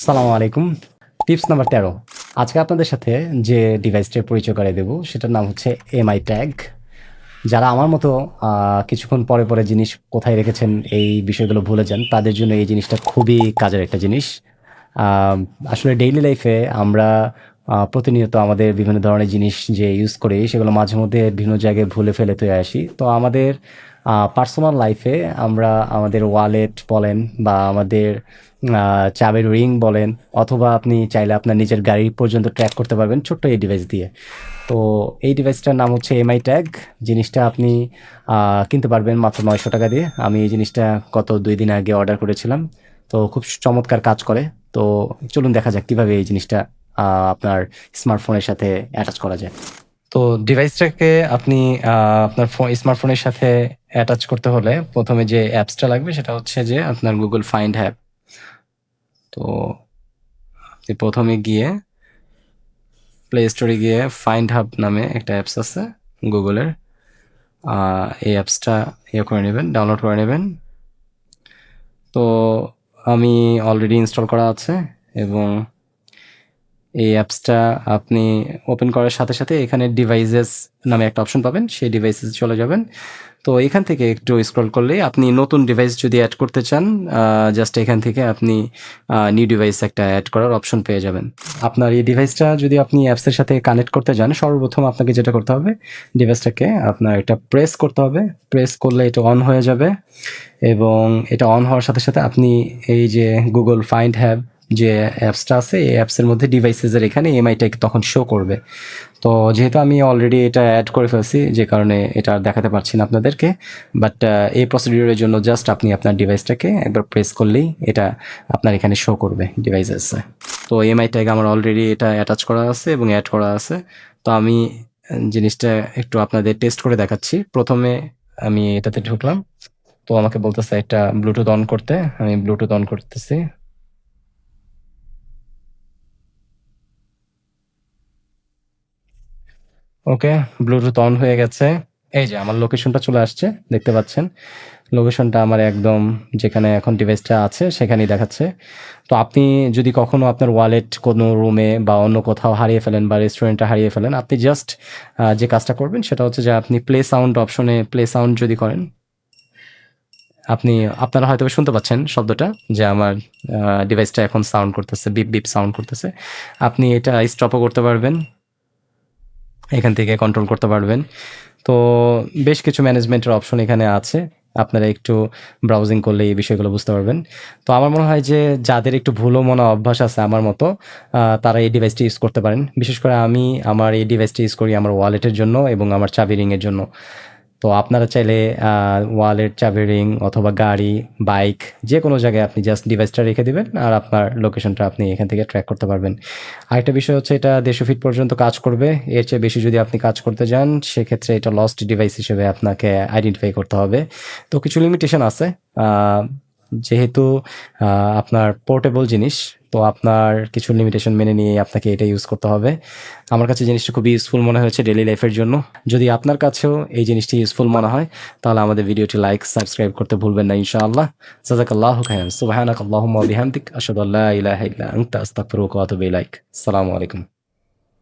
সালামু আলাইকুম। Tips number 13। আজকে আপনাদের সাথে যে ডিভাইসটার পরিচয় করিয়ে দেব সেটার নাম হচ্ছে এমআই ট্যাগ। যারা আমার মতো কিছুক্ষণ পরে জিনিস কোথায় রেখেছেন এই বিষয়গুলো ভুলে যান, তাদের জন্য এই জিনিসটা খুবই কাজের একটা জিনিস। আম আসলে ডেইলি লাইফে আমরা প্রতিনিয়ত আমাদের বিভিন্ন ধরনের জিনিস যে ইউজ করি সেগুলো মাঝে মধ্যে বিভিন্ন জায়গায় ভুলে ফেলে থুয়ে আসি। তো আমাদের পার্সোনাল লাইফে আমরা আমাদের ওয়ালেট বলেন বা আমাদের চাবির রিং বলেন, অথবা আপনি চাইলে আপনার নিজের গাড়ি পর্যন্ত ট্র্যাক করতে পারবেন ছোট্ট এই ডিভাইস দিয়ে। তো এই ডিভাইসটার নাম হচ্ছে এমআই ট্যাগ। জিনিসটা আপনি কিনতে পারবেন মাত্র ৯০০ টাকা দিয়ে। আমি এই জিনিসটা গত ২ দিন আগে অর্ডার করেছিলাম। তো খুব চমৎকার কাজ করে। তো চলুন দেখা যাক কিভাবে এই জিনিসটা আপনার স্মার্টফোনের সাথে অ্যাটাচ করা যায়। তো ডিভাইসটাকে আপনি আপনার স্মার্টফোনের সাথে অ্যাটাচ করতে হলে প্রথমে যে অ্যাপসটা লাগবে সেটা হচ্ছে যে আপনার গুগল ফাইন্ড অ্যাপ। তো আপনি প্রথমে গিয়ে প্লে স্টোরে গিয়ে ফাইন্ড হাব নামে একটা অ্যাপস আছে গুগলের। এই অ্যাপসটা করে নেবেন, ডাউনলোড করে নেবেন। তো আমি অলরেডি ইনস্টল করা আছে এবং এই অ্যাপসটা আপনি ওপেন করার সাথে সাথে এখানে ডিভাইসেস নামে একটা অপশন পাবেন, সেই ডিভাইসেস চলে যাবেন। তো এখান থেকে একটু স্ক্রল করলেই আপনি নতুন ডিভাইস যদি অ্যাড করতে চান, জাস্ট এখান থেকে আপনি নিউ ডিভাইস একটা অ্যাড করার অপশন পেয়ে যাবেন। আপনার এই ডিভাইসটা যদি আপনি অ্যাপসের সাথে কানেক্ট করতে যান, সর্বপ্রথম আপনাকে যেটা করতে হবে, ডিভাইসটাকে আপনার এটা প্রেস করতে হবে। প্রেস করলে এটা অন হয়ে যাবে এবং এটা অন হওয়ার সাথে সাথে আপনি এই যে গুগল ফাইন্ড হ্যাব যে অ্যাপসটা আছে, এই অ্যাপসের মধ্যে ডিভাইসেসের এখানে এমআইটা তখন শো করবে। তো যেহেতু আমি অলরেডি এটা অ্যাড করে ফেলছি, যে কারণে এটা আর দেখাতে পারছি না আপনাদেরকে, বাট এই প্রসিডিউরের জন্য জাস্ট আপনি আপনার ডিভাইসটাকে একবার প্রেস করলেই এটা আপনার এখানে শো করবে ডিভাইসেসে। তো এমআই ট্যাগ আমার অলরেডি এটা অ্যাটাচ করা আছে এবং অ্যাড করা আছে। তো আমি জিনিসটা একটু আপনাদের টেস্ট করে দেখাচ্ছি। প্রথমে আমি এটাতে ঢুকলাম। তো আমাকে বলতেছে একটা ব্লুটুথ অন করতে। আমি ব্লুটুথ অন করতেছি। ওকে, ব্লুটুথ অন হয়ে গেছে। এই যে আমার লোকেশনটা চলে আসছে, দেখতে পাচ্ছেন। লোকেশনটা আমার একদম যেখানে এখন ডিভাইসটা আছে সেখানেই দেখাচ্ছে। তো আপনি যদি কখনো আপনার ওয়ালেট কোনো রুমে বা অন্য কোথাও হারিয়ে ফেলেন বা রেস্টুরেন্টে হারিয়ে ফেলেন, আপনি জাস্ট যে কাজটা করবেন সেটা হচ্ছে যে আপনি প্লে সাউন্ড অপশনে প্লে সাউন্ড যদি করেন, আপনারা হয়তো শুনতে পাচ্ছেন শব্দটা যে আমার ডিভাইসটা এখন সাউন্ড করতেছে, বিপ বিপ সাউন্ড করতেছে। আপনি এটা স্টপও করতে পারবেন, এখান থেকে কন্ট্রোল করতে পারবেন। তো বেশ কিছু ম্যানেজমেন্টের অপশন এখানে আছে, আপনারা একটু ব্রাউজিং করলে এই বিষয়গুলো বুঝতে পারবেন। তো আমার মনে হয় যে যাদের একটু ভুলো মনা অভ্যাস আছে আমার মতো, তারা এই ডিভাইসটি ইউজ করতে পারেন। বিশেষ করে আমি আমার এই ডিভাইসটি ইউজ করি আমার ওয়ালেটের জন্য এবং আমার চাবি রিংয়ের জন্য। তো আপনারা চাইলে ওয়ালেট, চাবি রিং অথবা গাড়ি, বাইক যে কোনো জায়গায় আপনি জাস্ট ডিভাইসটা রেখে দিবেন আর আপনার লোকেশনটা আপনি এখান থেকে ট্র্যাক করতে পারবেন। আরেকটা বিষয় হচ্ছে এটা 150 ফিট পর্যন্ত কাজ করবে। এর চেয়ে বেশি যদি আপনি কাজ করতে যান সেক্ষেত্রে এটা লস্ট ডিভাইস হিসেবে আপনাকে আইডেন্টিফাই করতে হবে। তো কিছু লিমিটেশন আছে। আ যেহেতু আপনার পোর্টেবল জিনিস, তো আপনার কিছু লিমিটেশন মেনে নিয়ে আপনাকে এটা ইউজ করতে হবে। আমার কাছে জিনিসটা খুবই ইউজফুল মনে হয়েছে ডেইলি লাইফের জন্য। যদি আপনার কাছেও এই জিনিসটি ইউজফুল মনে হয় তাহলে আমাদের ভিডিওটি লাইক, সাবস্ক্রাইব করতে ভুলবেন না ইনশাআল্লাহ। জাযাকাল্লাহু খাইরান। সুবহানাকাল্লাহুম্মা ওয়া বিহামদিক আশহাদু আল্লা ইলাহা ইল্লা আনতা আস্তাগফিরুকা ওয়া আতুবু ইলাইক। আসসালামু আলাইকুম।